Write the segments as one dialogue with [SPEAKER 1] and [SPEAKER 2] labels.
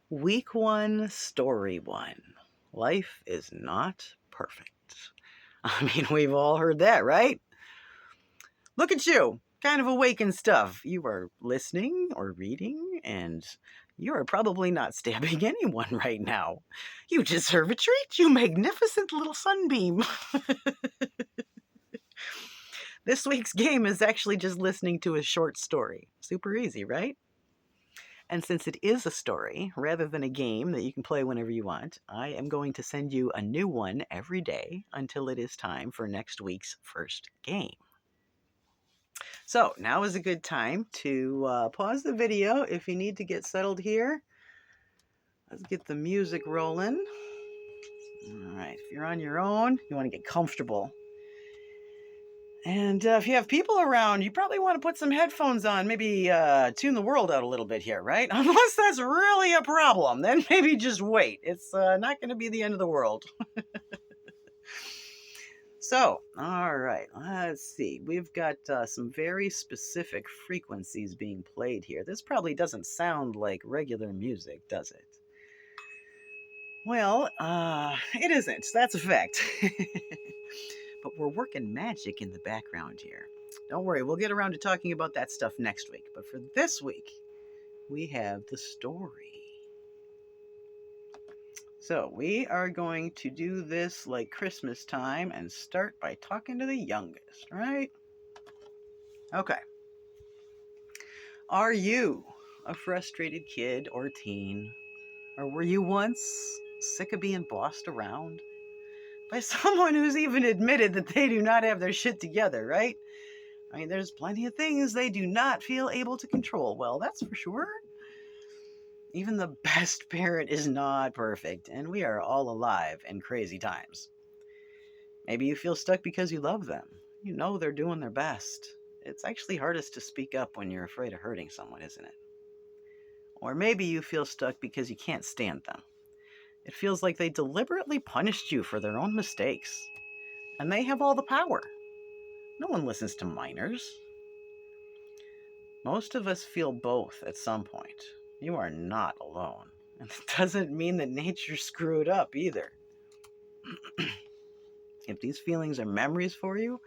[SPEAKER 1] Week 1, Story 1. Life is not perfect. I mean, we've all heard that, right? Look at you, kind of awake and stuff. You are listening or reading, and you are probably not stabbing anyone right now. You deserve a treat, you magnificent little sunbeam. This week's game is actually just listening to a short story. Super easy, right? And since it is a story, rather than a game that you can play whenever you want, I am going to send you a new one every day until it is time for next week's first game. So now is a good time to pause the video if you need to get settled here. Let's get the music rolling. All right, if you're on your own, you want to get comfortable. And if you have people around, you probably want to put some headphones on, maybe tune the world out a little bit here, right? Unless that's really a problem, then maybe just wait. It's not going to be the end of the world. So, all right, let's see. We've got some very specific frequencies being played here. This probably doesn't sound like regular music, does it? Well, it isn't. That's a fact. But we're working magic in the background here. Don't worry, we'll get around to talking about that stuff next week. But for this week, we have the story. So we are going to do this like Christmas time and start by talking to the youngest, right? Okay. Are you a frustrated kid or teen? Or were you once sick of being bossed around by someone who's even admitted that they do not have their shit together, right? I mean, there's plenty of things they do not feel able to control. Well, that's for sure. Even the best parent is not perfect, and we are all alive in crazy times. Maybe you feel stuck because you love them. You know they're doing their best. It's actually hardest to speak up when you're afraid of hurting someone, isn't it? Or maybe you feel stuck because you can't stand them. It feels like they deliberately punished you for their own mistakes. And they have all the power. No one listens to minors. Most of us feel both at some point. You are not alone. And it doesn't mean that nature screwed up either. If these feelings are memories for you,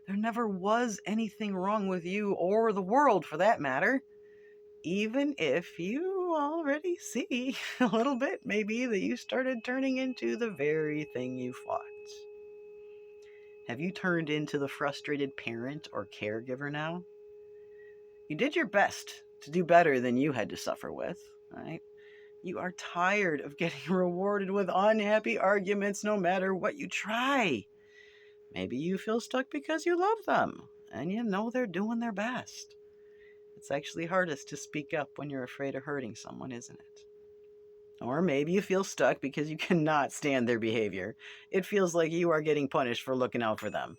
[SPEAKER 1] there never was anything wrong with you or the world for that matter. Even if you already see a little bit, maybe, that you started turning into the very thing you fought. Have you turned into the frustrated parent or caregiver now? You did your best to do better than you had to suffer with, right? You are tired of getting rewarded with unhappy arguments no matter what you try. Maybe you feel stuck because you love them and you know they're doing their best. It's actually hardest to speak up when you're afraid of hurting someone, isn't it? Or maybe you feel stuck because you cannot stand their behavior. It feels like you are getting punished for looking out for them.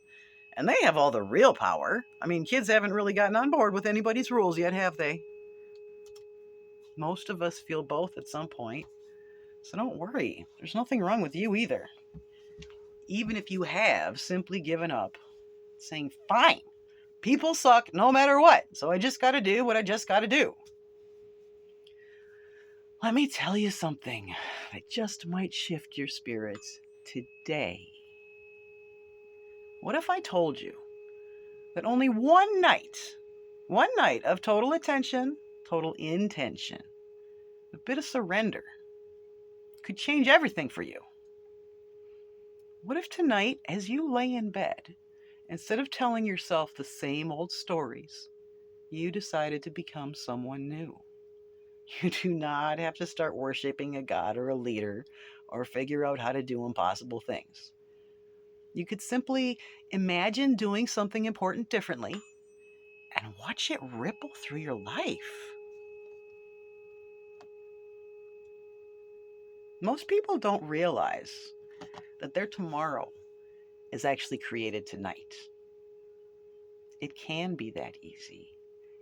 [SPEAKER 1] And they have all the real power. I mean, kids haven't really gotten on board with anybody's rules yet, have they? Most of us feel both at some point. So don't worry. There's nothing wrong with you either. Even if you have simply given up, saying, fine, people suck no matter what, so I just gotta do what I just gotta do. Let me tell you something that just might shift your spirits today. What if I told you that only one night of total attention, total intention, a bit of surrender, could change everything for you? What if tonight, as you lay in bed, instead of telling yourself the same old stories, you decided to become someone new? You do not have to start worshiping a god or a leader or figure out how to do impossible things. You could simply imagine doing something important differently and watch it ripple through your life. Most people don't realize that their tomorrow is actually created tonight. It can be that easy.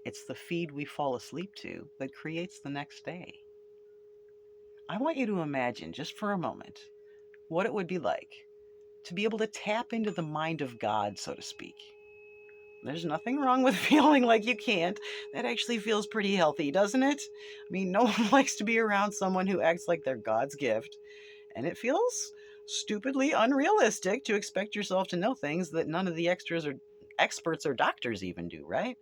[SPEAKER 1] It's the feed we fall asleep to that creates the next day. I want you to imagine, just for a moment, what it would be like to be able to tap into the mind of God, so to speak. There's nothing wrong with feeling like you can't. That actually feels pretty healthy, doesn't it? I mean, no one likes to be around someone who acts like they're God's gift. And it feels stupidly unrealistic to expect yourself to know things that none of the experts or doctors even do, right?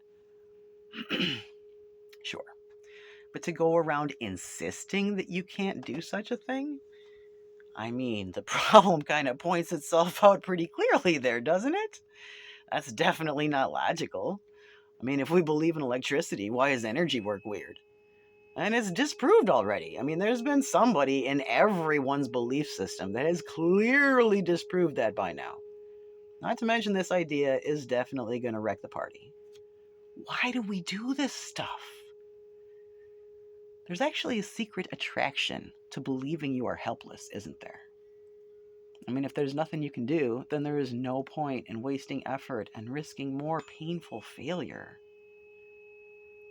[SPEAKER 1] Sure. But to go around insisting that you can't do such a thing? I mean, the problem kind of points itself out pretty clearly there, doesn't it? That's definitely not logical. I mean, if we believe in electricity, why does energy work weird? And it's disproved already. I mean, there's been somebody in everyone's belief system that has clearly disproved that by now. Not to mention, this idea is definitely going to wreck the party. Why do we do this stuff? There's actually a secret attraction to believing you are helpless, isn't there? I mean, if there's nothing you can do, then there is no point in wasting effort and risking more painful failure.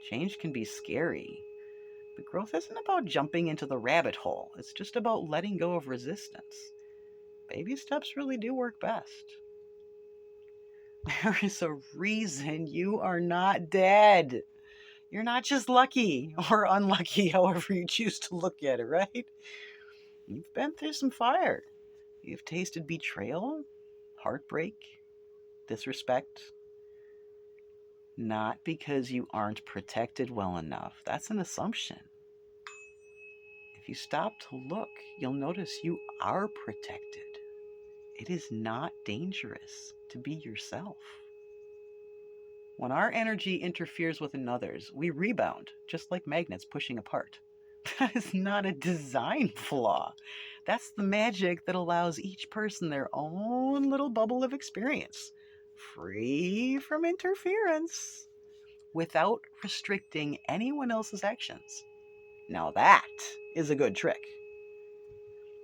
[SPEAKER 1] Change can be scary, but growth isn't about jumping into the rabbit hole. It's just about letting go of resistance. Baby steps really do work best. There is a reason you are not dead. You're not just lucky or unlucky, however you choose to look at it, right? You've been through some fire. You've tasted betrayal, heartbreak, disrespect. Not because you aren't protected well enough. That's an assumption. If you stop to look, you'll notice you are protected. It is not dangerous to be yourself. When our energy interferes with another's, we rebound, just like magnets pushing apart. That is not a design flaw. That's the magic that allows each person their own little bubble of experience, free from interference, without restricting anyone else's actions. Now that is a good trick.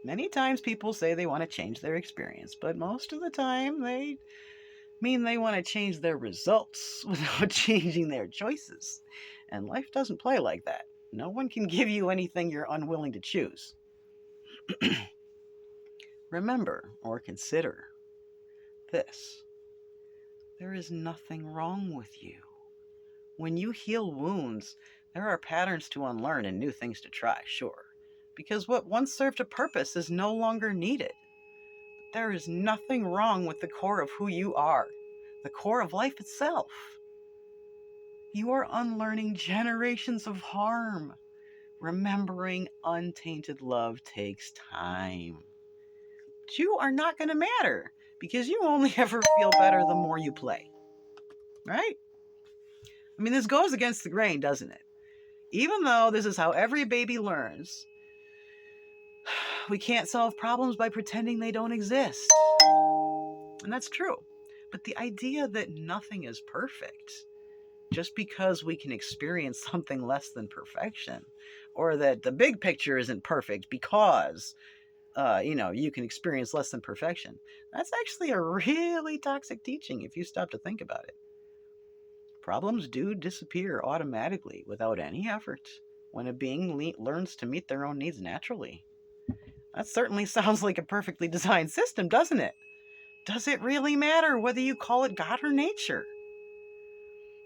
[SPEAKER 1] Many times people say they want to change their experience, but most of the time they mean they want to change their results without changing their choices. And life doesn't play like that. No one can give you anything you're unwilling to choose. Remember or consider this. There is nothing wrong with you. When you heal wounds, there are patterns to unlearn and new things to try, sure. Because what once served a purpose is no longer needed. But there is nothing wrong with the core of who you are, the core of life itself. You are unlearning generations of harm. Remembering untainted love takes time. But you are not going to matter because you only ever feel better the more you play. Right? I mean, this goes against the grain, doesn't it? Even though this is how every baby learns, we can't solve problems by pretending they don't exist. And that's true. But the idea that nothing is perfect, just because we can experience something less than perfection, or that the big picture isn't perfect because, you can experience less than perfection, that's actually a really toxic teaching if you stop to think about it. Problems do disappear automatically without any effort when a being learns to meet their own needs naturally. That certainly sounds like a perfectly designed system, doesn't it? Does it really matter whether you call it God or nature?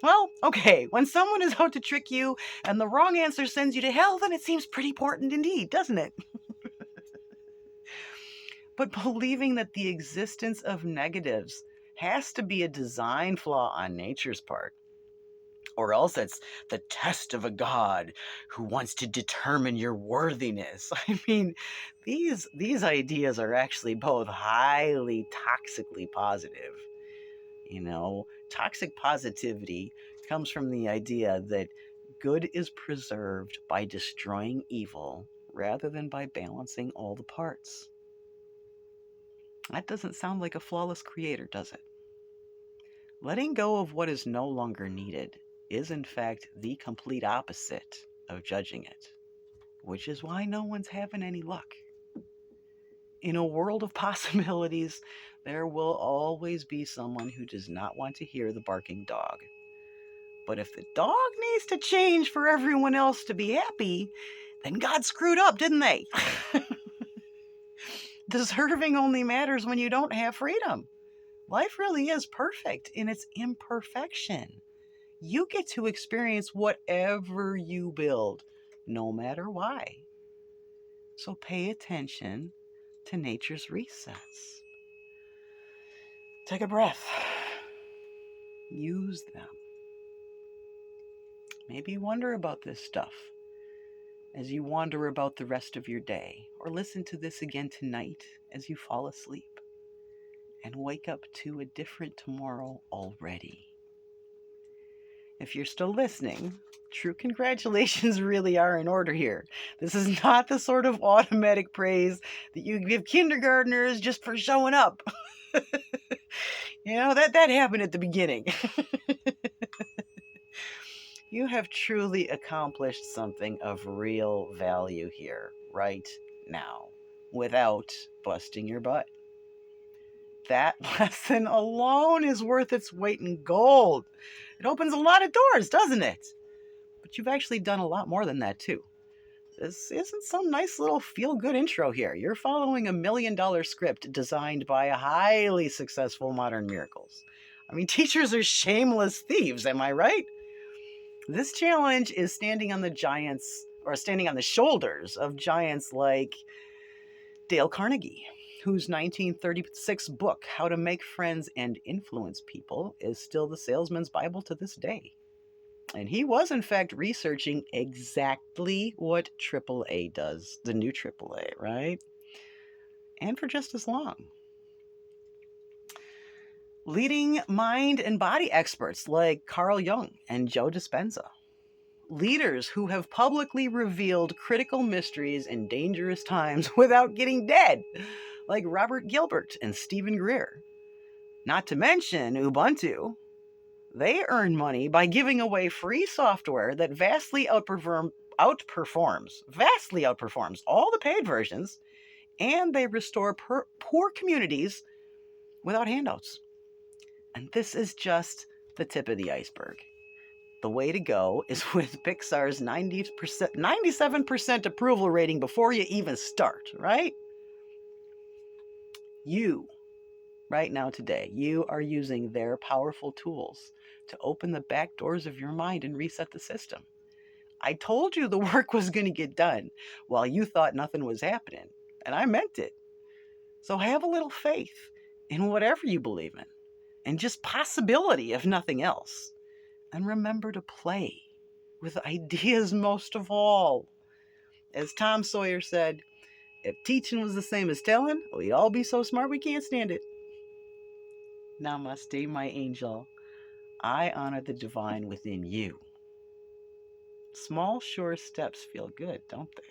[SPEAKER 1] Well, okay, when someone is out to trick you and the wrong answer sends you to hell, then it seems pretty important indeed, doesn't it? But believing that the existence of negatives has to be a design flaw on nature's part, or else it's the test of a god who wants to determine your worthiness. I mean, these ideas are actually both highly toxically positive. Toxic positivity comes from the idea that good is preserved by destroying evil rather than by balancing all the parts. That doesn't sound like a flawless creator, does it? Letting go of what is no longer needed is in fact the complete opposite of judging it, which is why no one's having any luck. In a world of possibilities, there will always be someone who does not want to hear the barking dog. But if the dog needs to change for everyone else to be happy, then God screwed up, didn't they? Deserving only matters when you don't have freedom. Life really is perfect in its imperfection. You get to experience whatever you build, no matter why. So pay attention to nature's resets. Take a breath. Use them. Maybe wonder about this stuff as you wander about the rest of your day, or listen to this again tonight as you fall asleep and wake up to a different tomorrow already. If you're still listening, true congratulations really are in order here. This is not the sort of automatic praise that you give kindergartners just for showing up. That happened at the beginning. You have truly accomplished something of real value here, right now, without busting your butt. That lesson alone is worth its weight in gold. It opens a lot of doors, doesn't it? But you've actually done a lot more than that, too. This isn't some nice little feel-good intro here. You're following $1 million script designed by highly successful modern miracles. I mean, teachers are shameless thieves, am I right? This challenge is standing on the shoulders of giants like Dale Carnegie, whose 1936 book, How to Make Friends and Influence People, is still the salesman's Bible to this day. And he was, in fact, researching exactly what AAA does, the new AAA, right? And for just as long. Leading mind and body experts like Carl Jung and Joe Dispenza. Leaders who have publicly revealed critical mysteries in dangerous times without getting dead, like Robert Gilbert and Stephen Greer. Not to mention Ubuntu. They earn money by giving away free software that vastly outperforms all the paid versions, and they restore poor communities without handouts. And this is just the tip of the iceberg. The way to go is with Pixar's 97% approval rating before you even start, right? You, right now today, you are using their powerful tools to open the back doors of your mind and reset the system. I told you the work was going to get done while you thought nothing was happening, and I meant it. So have a little faith in whatever you believe in, and just possibility, if nothing else. And remember to play with ideas most of all. As Tom Sawyer said, if teaching was the same as telling, we'd all be so smart we can't stand it. Namaste, my angel. I honor the divine within you. Small, sure steps feel good, don't they?